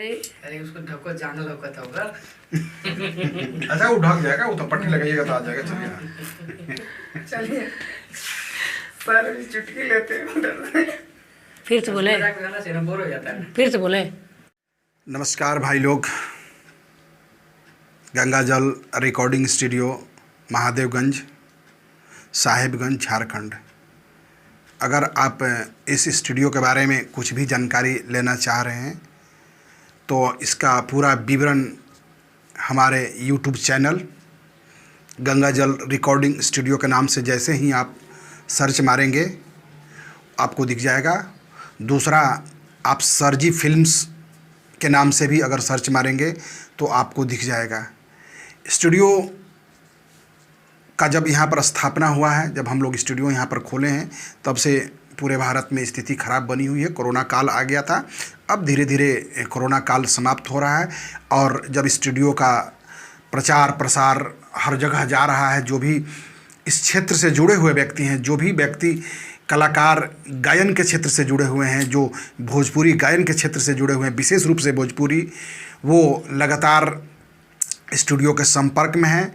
अरे उसको ढको जाना लौकता होगा। अच्छा वो ढक जाएगा, वो तो पट्टी लगाइएगा तो आ जाएगा। चलिए चलिए सर भी चुटकी लेते हैं। फिर से बोले, गाना से ना बोर हो जाता है। फिर से बोले। नमस्कार भाई लोग, गंगा जल रिकॉर्डिंग स्टूडियो महादेवगंज, साहिबगंज, झारखंड। अगर आप इस स्टूडियो के बारे में कुछ भी जानकारी लेना चाह रहे हैं तो इसका पूरा विवरण हमारे YouTube चैनल गंगा जल रिकॉर्डिंग स्टूडियो के नाम से जैसे ही आप सर्च मारेंगे आपको दिख जाएगा। दूसरा, आप सरजी फिल्म्स के नाम से भी अगर सर्च मारेंगे तो आपको दिख जाएगा। स्टूडियो का जब यहाँ पर स्थापना हुआ है, जब हम लोग स्टूडियो यहाँ पर खोले हैं, तब से पूरे भारत में स्थिति खराब बनी हुई है। कोरोना काल आ गया था, अब धीरे धीरे कोरोना काल समाप्त हो रहा है और जब स्टूडियो का प्रचार प्रसार हर जगह जा रहा है, जो भी इस क्षेत्र से जुड़े हुए व्यक्ति हैं, जो भी व्यक्ति कलाकार गायन के क्षेत्र से जुड़े हुए हैं, जो भोजपुरी गायन के क्षेत्र से जुड़े हुए हैं, विशेष रूप से भोजपुरी, वो लगातार स्टूडियो के संपर्क में हैं।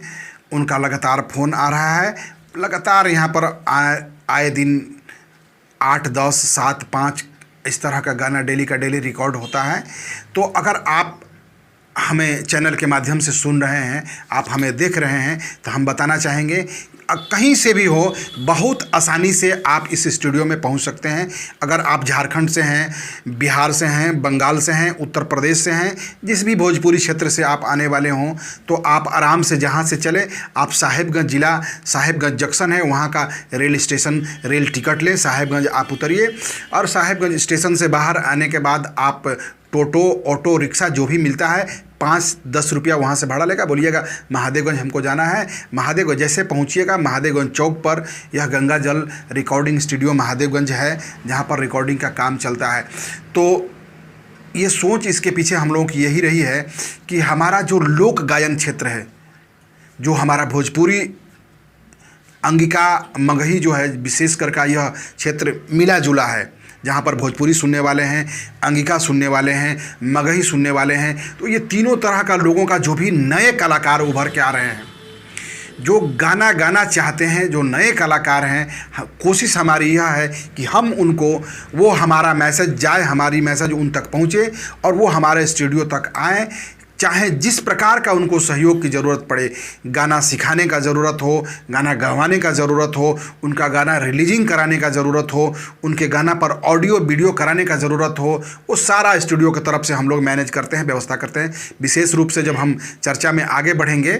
उनका लगातार फ़ोन आ रहा है। लगातार यहाँ पर आए दिन 8, 10, 7, 5 इस तरह का गाना डेली का डेली रिकॉर्ड होता है। तो अगर आप हमें चैनल के माध्यम से सुन रहे हैं, आप हमें देख रहे हैं, तो हम बताना चाहेंगे कहीं से भी हो, बहुत आसानी से आप इस स्टूडियो में पहुंच सकते हैं। अगर आप झारखंड से हैं, बिहार से हैं, बंगाल से हैं, उत्तर प्रदेश से हैं, जिस भी भोजपुरी क्षेत्र से आप आने वाले हों, तो आप आराम से जहां से चले, आप साहिबगंज जिला, साहिबगंज जंक्शन है, वहां का रेल स्टेशन, रेल टिकट लें, साहिबगंज आप उतरिए और साहिबगंज स्टेशन से बाहर आने के बाद आप टोटो, ऑटो रिक्शा जो भी मिलता है, 5-10 रुपया वहाँ से भाड़ा लेगा। बोलिएगा महादेवगंज हमको जाना है। महादेवगंज जैसे पहुँचिएगा, महादेवगंज चौक पर यह गंगा जल रिकॉर्डिंग स्टूडियो महादेवगंज है, जहाँ पर रिकॉर्डिंग का काम चलता है। तो ये सोच इसके पीछे हम लोगों की यही रही है कि हमारा जो लोक गायन क्षेत्र है, जो हमारा भोजपुरी अंगिका मगही जो है, विशेषकर का यह क्षेत्र मिला जुला है, जहाँ पर भोजपुरी सुनने वाले हैं, अंगिका सुनने वाले हैं, मगही सुनने वाले हैं। तो ये तीनों तरह का लोगों का जो भी नए कलाकार उभर के आ रहे हैं, जो गाना गाना चाहते हैं, जो नए कलाकार हैं, कोशिश हमारी यह है कि हम उनको, वो हमारा मैसेज जाए, हमारी मैसेज उन तक पहुँचे और वो हमारे स्टूडियो तक आएँ। चाहे जिस प्रकार का उनको सहयोग की ज़रूरत पड़े, गाना सिखाने का ज़रूरत हो, गाना गवाने का ज़रूरत हो, उनका गाना रिलीजिंग कराने का ज़रूरत हो, उनके गाना पर ऑडियो वीडियो कराने का ज़रूरत हो, वो सारा स्टूडियो की तरफ से हम लोग मैनेज करते हैं, व्यवस्था करते हैं। विशेष रूप से जब हम चर्चा में आगे बढ़ेंगे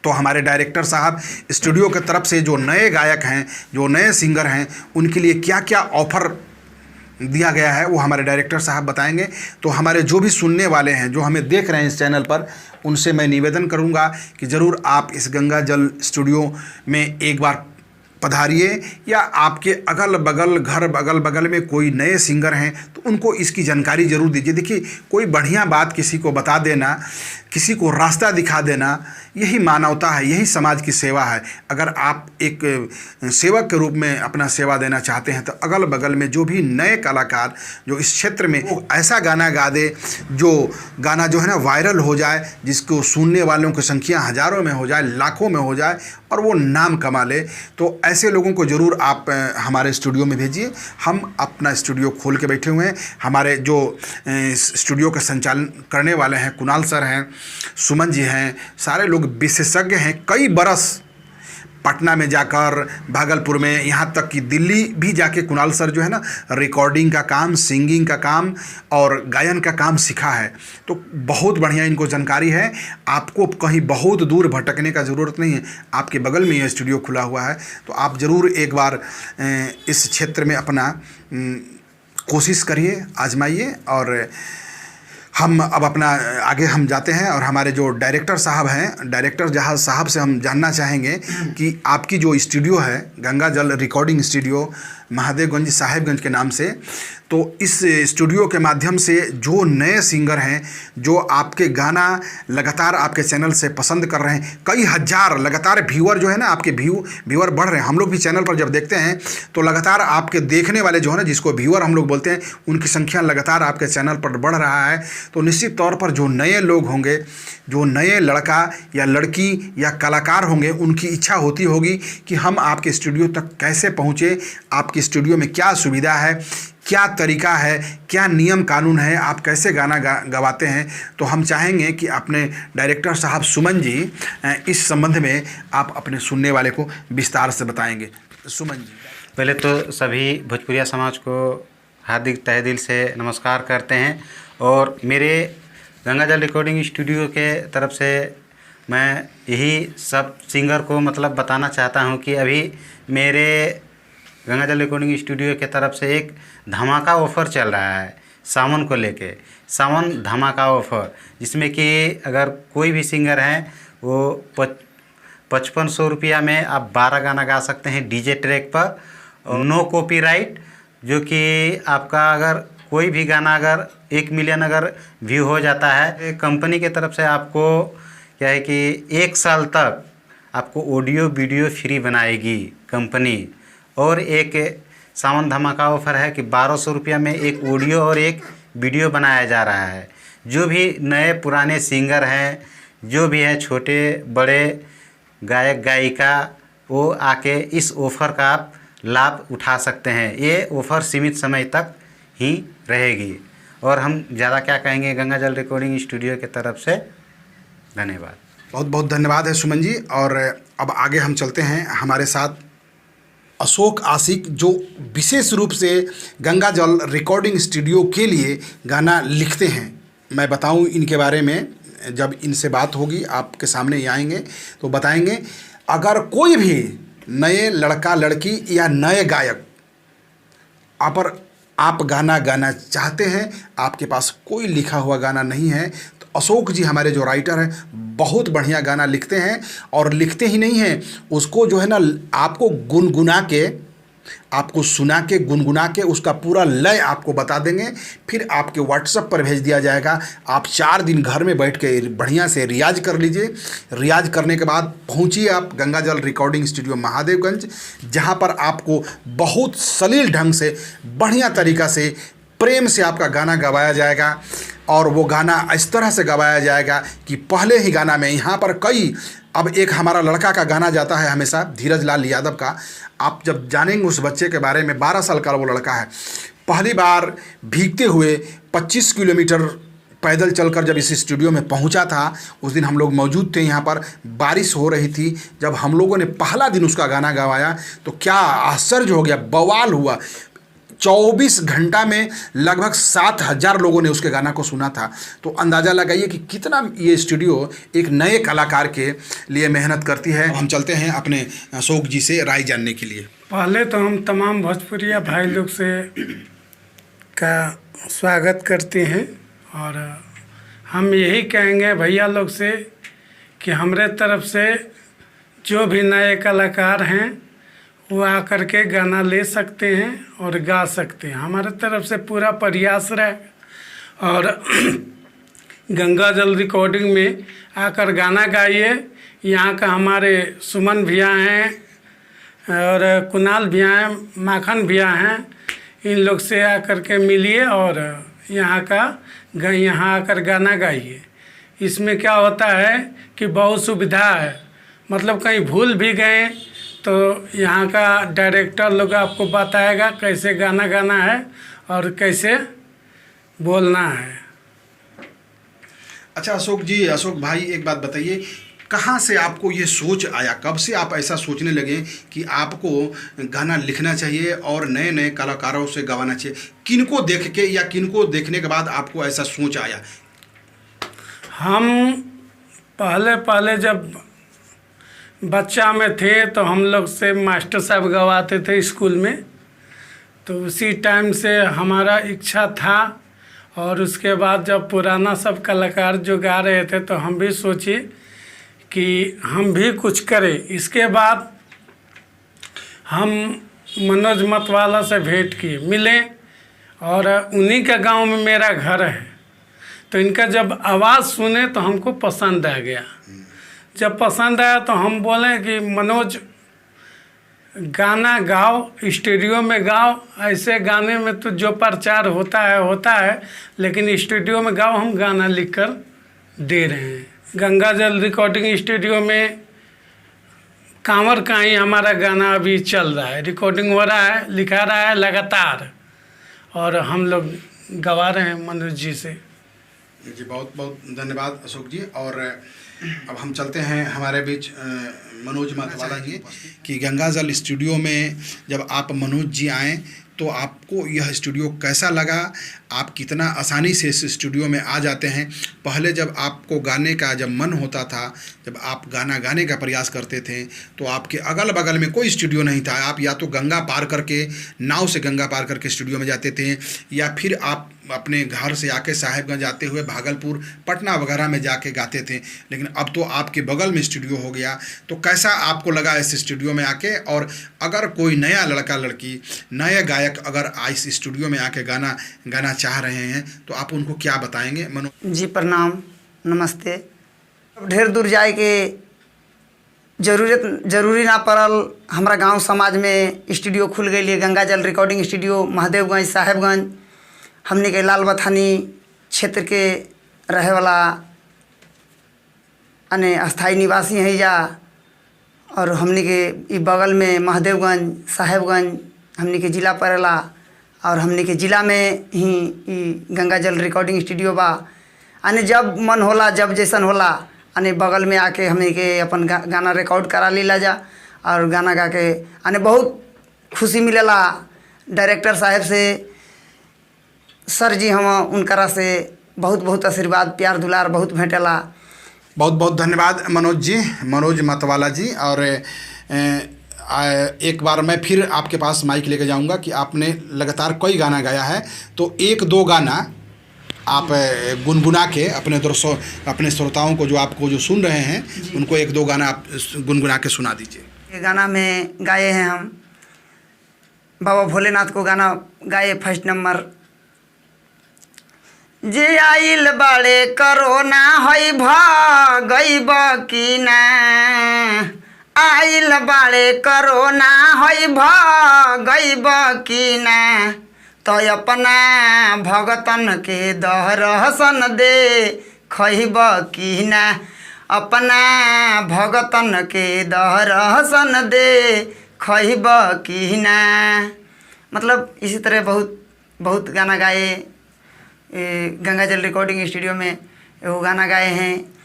तो हमारे डायरेक्टर साहब स्टूडियो की तरफ से जो नए गायक हैं, जो नए सिंगर हैं, उनके लिए क्या क्या ऑफ़र दिया गया है वो हमारे डायरेक्टर साहब बताएंगे। तो हमारे जो भी सुनने वाले हैं, जो हमें देख रहे हैं इस चैनल पर, उनसे मैं निवेदन करूंगा कि ज़रूर आप इस गंगा जल स्टूडियो में एक बार पधारिए, या आपके अगल बगल, घर अगल बगल में कोई नए सिंगर हैं तो उनको इसकी जानकारी ज़रूर दीजिए। देखिए, कोई बढ़िया बात किसी को बता देना, किसी को रास्ता दिखा देना, यही मानवता है, यही समाज की सेवा है। अगर आप एक सेवक के रूप में अपना सेवा देना चाहते हैं तो अगल बगल में जो भी नए कलाकार जो इस क्षेत्र में ऐसा गाना गा दे, जो गाना जो है ना वायरल हो जाए, जिसको सुनने वालों की संख्या हज़ारों में हो जाए, लाखों में हो जाए और वो नाम कमा ले, तो ऐसे लोगों को ज़रूर आप हमारे स्टूडियो में भेजिए। हम अपना स्टूडियो खोल के बैठे हुए हैं। हमारे जो स्टूडियो का संचालन करने वाले हैं, कुणाल सर हैं, सुमन जी हैं, सारे लोग विशेषज्ञ हैं। कई बरस पटना में जाकर, भागलपुर में, यहाँ तक कि दिल्ली भी जाके कुणाल सर जो है ना रिकॉर्डिंग का काम, सिंगिंग का काम और गायन का काम सीखा है। तो बहुत बढ़िया इनको जानकारी है। आपको कहीं बहुत दूर भटकने का ज़रूरत नहीं है, आपके बगल में यह स्टूडियो खुला हुआ है। तो आप ज़रूर एक बार इस क्षेत्र में अपना कोशिश करिए, आजमाइए। और हम अब अपना आगे हम जाते हैं और हमारे जो डायरेक्टर साहब हैं, डायरेक्टर जहाज साहब से हम जानना चाहेंगे कि आपकी जो स्टूडियो है गंगा जल रिकॉर्डिंग स्टूडियो महादेवगंज साहेबगंज के नाम से। तो इस स्टूडियो के माध्यम से जो नए सिंगर हैं, जो आपके गाना लगातार आपके चैनल से पसंद कर रहे हैं, कई हज़ार लगातार व्यूअर जो है ना, आपके व्यूअर बढ़ रहे हैं। हम लोग भी चैनल पर जब देखते हैं तो लगातार आपके देखने वाले जो है ना, जिसको व्यूअर हम लोग बोलते हैं, उनकी संख्या लगातार आपके चैनल पर बढ़ रहा है। तो निश्चित तौर पर जो नए लोग होंगे, जो नए लड़का या लड़की या कलाकार होंगे, उनकी इच्छा होती होगी कि हम आपके स्टूडियो तक कैसे पहुँचे, आपके स्टूडियो में क्या सुविधा है, क्या तरीका है, क्या नियम कानून है, आप कैसे गाना गवाते हैं। तो हम चाहेंगे कि अपने डायरेक्टर साहब सुमन जी इस संबंध में आप अपने सुनने वाले को विस्तार से बताएंगे। सुमन जी, पहले तो सभी भोजपुरिया समाज को हार्दिक तहे दिल से नमस्कार करते हैं। और मेरे गंगाजल रिकॉर्डिंग स्टूडियो के तरफ से मैं यही सब सिंगर को मतलब बताना चाहता हूँ कि अभी मेरे गंगाजल रिकॉर्डिंग स्टूडियो के तरफ से एक धमाका ऑफ़र चल रहा है सावन को लेके, सावन धमाका ऑफ़र, जिसमें कि अगर कोई भी सिंगर हैं वो 5500 रुपया में आप 12 गाना गा सकते हैं डीजे ट्रैक पर, और नो कॉपीराइट। जो कि आपका अगर कोई भी गाना अगर 1 मिलियन अगर व्यू हो जाता है, कंपनी के तरफ से आपको क्या है कि 1 साल तक आपको ऑडियो वीडियो फ्री बनाएगी कंपनी। और एक सावन धमाका ऑफ़र है कि 1200 रुपया में एक ऑडियो और एक वीडियो बनाया जा रहा है। जो भी नए पुराने सिंगर हैं, जो भी हैं छोटे बड़े गायक गायिका, वो आके इस ऑफ़र का आप लाभ उठा सकते हैं। ये ऑफ़र सीमित समय तक ही रहेगी। और हम ज़्यादा क्या कहेंगे, गंगाजल रिकॉर्डिंग स्टूडियो की तरफ से धन्यवाद। बहुत बहुत धन्यवाद है सुमन जी। और अब आगे हम चलते हैं, हमारे साथ अशोक आशिक, जो विशेष रूप से गंगाजल रिकॉर्डिंग स्टूडियो के लिए गाना लिखते हैं। मैं बताऊं इनके बारे में, जब इनसे बात होगी आपके सामने ही आएंगे तो बताएंगे। अगर कोई भी नए लड़का लड़की या नए गायक आप गाना गाना चाहते हैं, आपके पास कोई लिखा हुआ गाना नहीं है, तो अशोक जी हमारे जो राइटर हैं बहुत बढ़िया गाना लिखते हैं। और लिखते ही नहीं हैं, उसको जो है ना आपको गुनगुना के, आपको सुना के गुनगुना के उसका पूरा लय आपको बता देंगे, फिर आपके व्हाट्सएप पर भेज दिया जाएगा। आप 4 दिन घर में बैठ के बढ़िया से रियाज कर लीजिए। रियाज करने के बाद पहुंचिए आप गंगाजल रिकॉर्डिंग स्टूडियो महादेवगंज, जहां पर आपको बहुत सलील ढंग से बढ़िया तरीक़ा से प्रेम से आपका गाना गवाया जाएगा। और वो गाना इस तरह से गवाया जाएगा कि पहले ही गाना में यहाँ पर अब एक हमारा लड़का का गाना जाता है हमेशा, धीरज लाल यादव का। आप जब जानेंगे उस बच्चे के बारे में, 12 साल का वो लड़का है। पहली बार भीगते हुए 25 किलोमीटर पैदल चलकर जब इस स्टूडियो में पहुंचा था, उस दिन हम लोग मौजूद थे यहाँ पर, बारिश हो रही थी। जब हम लोगों ने पहला दिन उसका गाना गवाया तो क्या आश्चर्य हो गया, बवाल हुआ। 24 घंटा में लगभग 7000 लोगों ने उसके गाना को सुना था। तो अंदाज़ा लगाइए कि कितना ये स्टूडियो एक नए कलाकार के लिए मेहनत करती है। हम चलते हैं अपने अशोक जी से राय जानने के लिए। पहले तो हम तमाम भोजपुरिया भाई लोग से का स्वागत करते हैं, और हम यही कहेंगे भैया लोग से कि हमारे तरफ से जो भी नए कलाकार हैं वो आकर के गाना ले सकते हैं और गा सकते हैं। हमारे तरफ से पूरा प्रयास रहे। और गंगाजल रिकॉर्डिंग में आकर गाना गाइए। यहाँ का हमारे सुमन भैया हैं और कुणाल भैया हैं, माखन भैया हैं, इन लोग से आकर के मिलिए और यहाँ आकर गाना गाइए। इसमें क्या होता है कि बहुत सुविधा है, मतलब कहीं भूल भी गए तो यहाँ का डायरेक्टर लोग आपको बताएगा कैसे गाना गाना है और कैसे बोलना है। अच्छा अशोक जी, अशोक भाई एक बात बताइए, कहाँ से आपको ये सोच आया, कब से आप ऐसा सोचने लगे कि आपको गाना लिखना चाहिए और नए नए कलाकारों से गवाना चाहिए? किनको देख के या किनको देखने के बाद आपको ऐसा सोच आया? हम पहले जब बच्चा में थे तो हम लोग से मास्टर साहब गवाते थे स्कूल में, तो उसी टाइम से हमारा इच्छा था। और उसके बाद जब पुराना सब कलाकार जो गा रहे थे तो हम भी सोचे कि हम भी कुछ करें। इसके बाद हम मनोज मतवाला से भेंट किए, मिले, और उन्हीं का गांव में मेरा घर है। तो इनका जब आवाज़ सुने तो हमको पसंद आ गया। जब पसंद आया तो हम बोले कि मनोज गाना गाओ, स्टूडियो में गाओ। ऐसे गाने में तो जो प्रचार होता है, लेकिन स्टूडियो में गाओ, हम गाना लिख कर दे रहे हैं। गंगा जल रिकॉर्डिंग स्टूडियो में कांवर का ही हमारा गाना अभी चल रहा है, रिकॉर्डिंग हो रहा है, लिखा रहा है लगातार, और हम लोग गवा रहे हैं मनोज जी से। जी बहुत बहुत धन्यवाद अशोक जी। और अब हम चलते हैं हमारे बीच मनोज मतवाला जी कि गंगा जल स्टूडियो में जब आप मनोज जी आए तो आपको यह स्टूडियो कैसा लगा, आप कितना आसानी से इस स्टूडियो में आ जाते हैं। पहले जब आपको गाने का जब मन होता था, जब आप गाना गाने का प्रयास करते थे तो आपके अगल बगल में कोई स्टूडियो नहीं था। आप या तो गंगा पार करके, नाव से गंगा पार करके स्टूडियो में जाते थे, या फिर आप अपने घर से आके साहेबगंज आते हुए भागलपुर, पटना वगैरह में जाके गाते थे। लेकिन अब तो आपके बगल में स्टूडियो हो गया। तो कैसा आपको लगा इस स्टूडियो में आके? और अगर कोई नया लड़का लड़की, नए गायक अगर इस स्टूडियो में आके गाना चाह रहे हैं तो आप उनको क्या बताएंगे? जी प्रणाम, नमस्ते। ढेर दूर जाए के जरूरी ना पड़ल। हमारा गांव समाज में स्टूडियो खुल गई है, गंगा जल रिकॉर्डिंग स्टूडियो, महादेवगंज, साहेबगंज। हमने के लाल बथानी क्षेत्र के रहे वाला अने अस्थाई निवासी हैं जा, और हमने के ई बगल में महादेवगंज, साहेबगंज हमने के ज़िला पड़ेला, और हमने के ज़िला में ही ई गंगा जल रिकॉर्डिंग स्टूडियो बा। अने जब मन होला, जब जैसन होला, अने बगल में आके हमने के अपन गाना रिकॉर्ड करा लीला जा, और गाना गा के अने बहुत खुशी मिलेला। डायरेक्टर साहब से, सर जी, हम उनकरा से बहुत बहुत आशीर्वाद, प्यार दुलार बहुत भेटेला। बहुत बहुत धन्यवाद मनोज जी, मनोज मतवाला जी। और एक बार मैं फिर आपके पास माइक लेके जाऊंगा कि आपने लगातार कई गाना गाया है, तो एक दो गाना आप गुनगुना के अपने श्रोताओं को, जो आपको जो सुन रहे हैं, उनको एक दो गाना आप गुनगुना के सुना दीजिए। ये गाना में गाए हैं हम बाबा भोलेनाथ को गाना गाए। फर्स्ट नंबर, जे आइल बाड़े करोना हई भगइब की ना, आइल बाड़े करोना हई भगइब की ना, तो अपना भगतन के दहरसन दे खइब की ना, अपना भगतन के दहरसन दे खइब की ना। मतलब इसी तरह बहुत गाना गाए। गंगा जल रिकॉर्डिंग स्टूडियो में वो गाना गाए हैं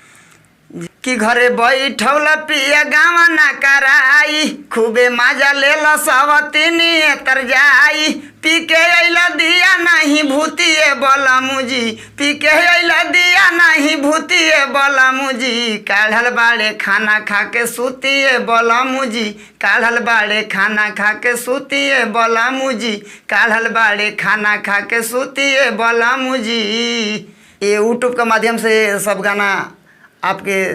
कि घरे बैठौला पिया गावा ना कराई, खूबे मजा लेला सवतिनी तर जाई, पी के अइला दिया नहीं भूतिए बोला मुजी, पी के अइला दिया नहीं भूतिए बोला मुजी, काढ़ल बाड़े खाना खा के सूतिए बोला मुजी, काढ़ल बाड़े खाना खा के सूतिए बोला मुजी, काढ़ल बाड़े खाना खा के सूतिए बोला मुजी। ये यूट्यूब के माध्यम से सब गाना आपके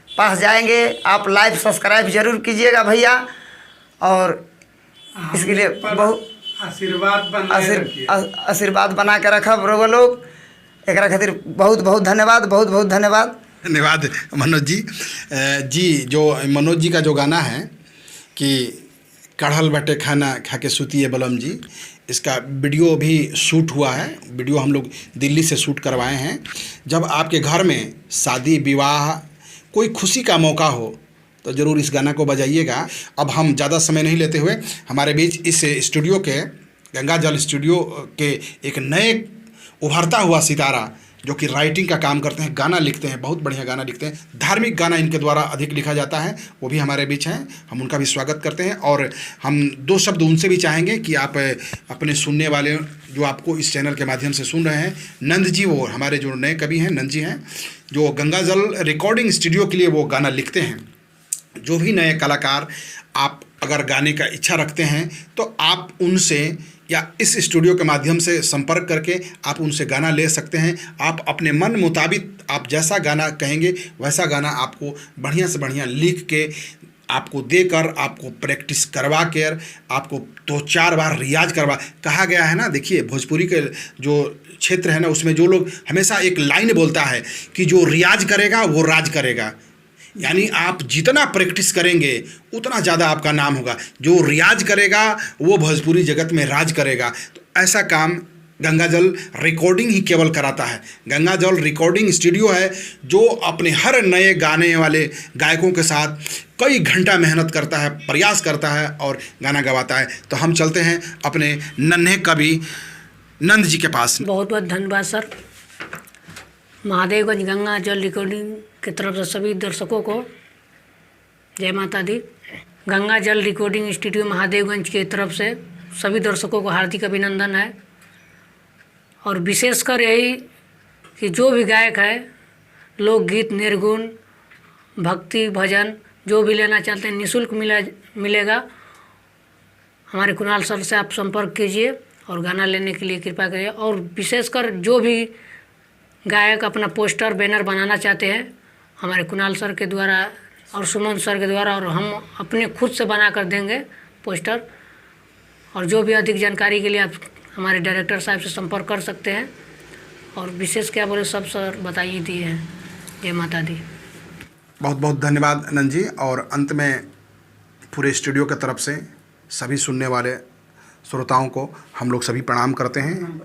पास जाएंगे। आप लाइव सब्सक्राइब जरूर कीजिएगा भैया, और इसके लिए बहुत आशीर्वाद बना के रखब रोग लोग। एक खातिर बहुत बहुत धन्यवाद, बहुत बहुत धन्यवाद। धन्यवाद मनोज जी। जो मनोज जी का जो गाना है कि कढ़ल बटे खाना खा के सूती है बलम जी, इसका वीडियो भी शूट हुआ है। वीडियो हम लोग दिल्ली से शूट करवाए हैं। जब आपके घर में शादी विवाह, कोई खुशी का मौका हो तो ज़रूर इस गाना को बजाइएगा। अब हम ज़्यादा समय नहीं लेते हुए हमारे बीच इस स्टूडियो के, गंगा जल स्टूडियो के एक नए उभरता हुआ सितारा जो कि राइटिंग का काम करते हैं, गाना लिखते हैं, बहुत बढ़िया गाना लिखते हैं, धार्मिक गाना इनके द्वारा अधिक लिखा जाता है, वो भी हमारे बीच हैं। हम उनका भी स्वागत करते हैं और हम दो शब्द उनसे भी चाहेंगे कि आप अपने सुनने वाले, जो आपको इस चैनल के माध्यम से सुन रहे हैं, नंद जी, वो हमारे जो नए कवि हैं, नंद जी हैं, जो गंगा जल रिकॉर्डिंग स्टूडियो के लिए वो गाना लिखते हैं। जो भी नए कलाकार आप अगर गाने का इच्छा रखते हैं तो आप उनसे या इस स्टूडियो के माध्यम से संपर्क करके आप उनसे गाना ले सकते हैं। आप अपने मन मुताबिक आप जैसा गाना कहेंगे वैसा गाना आपको बढ़िया से बढ़िया लिख के आपको देकर, आपको प्रैक्टिस करवा कर, आपको 2-4 बार रियाज करवा। कहा गया है ना, देखिए भोजपुरी के जो क्षेत्र है ना, उसमें जो लोग हमेशा एक लाइन बोलता है कि जो रियाज करेगा वो राज करेगा। यानी आप जितना प्रैक्टिस करेंगे उतना ज़्यादा आपका नाम होगा। जो रियाज करेगा वो भोजपुरी जगत में राज करेगा। तो ऐसा काम गंगाजल रिकॉर्डिंग ही केवल कराता है। गंगाजल रिकॉर्डिंग स्टूडियो है जो अपने हर नए गाने वाले गायकों के साथ कई घंटा मेहनत करता है, प्रयास करता है और गाना गवाता है। तो हम चलते हैं अपने नन्हे कवि नंद जी के पास। बहुत बहुत धन्यवाद सर। महादेवगंज गंगा जल रिकॉर्डिंग की तरफ से सभी दर्शकों को जय माता दी। गंगा जल रिकॉर्डिंग स्टूडियो महादेवगंज की तरफ से सभी दर्शकों को हार्दिक अभिनंदन है। और विशेषकर यही कि जो भी गायक है, लोकगीत, निर्गुण, भक्ति, भजन जो भी लेना चाहते हैं निःशुल्क मिलेगा। हमारे कुणाल सर से आप संपर्क कीजिए और गाना लेने के लिए कृपा करिए। और विशेषकर जो भी गायक अपना पोस्टर, बैनर बनाना चाहते हैं, हमारे कुणाल सर के द्वारा और सुमन सर के द्वारा, और हम अपने खुद से बना कर देंगे पोस्टर। और जो भी अधिक जानकारी के लिए आप हमारे डायरेक्टर साहब से संपर्क कर सकते हैं। और विशेष क्या बोले, सब सर बताइए दिए हैं। जय माता दी। बहुत बहुत धन्यवाद नंद जी। और अंत में पूरे स्टूडियो की तरफ से सभी सुनने वाले श्रोताओं को हम लोग सभी प्रणाम करते हैं।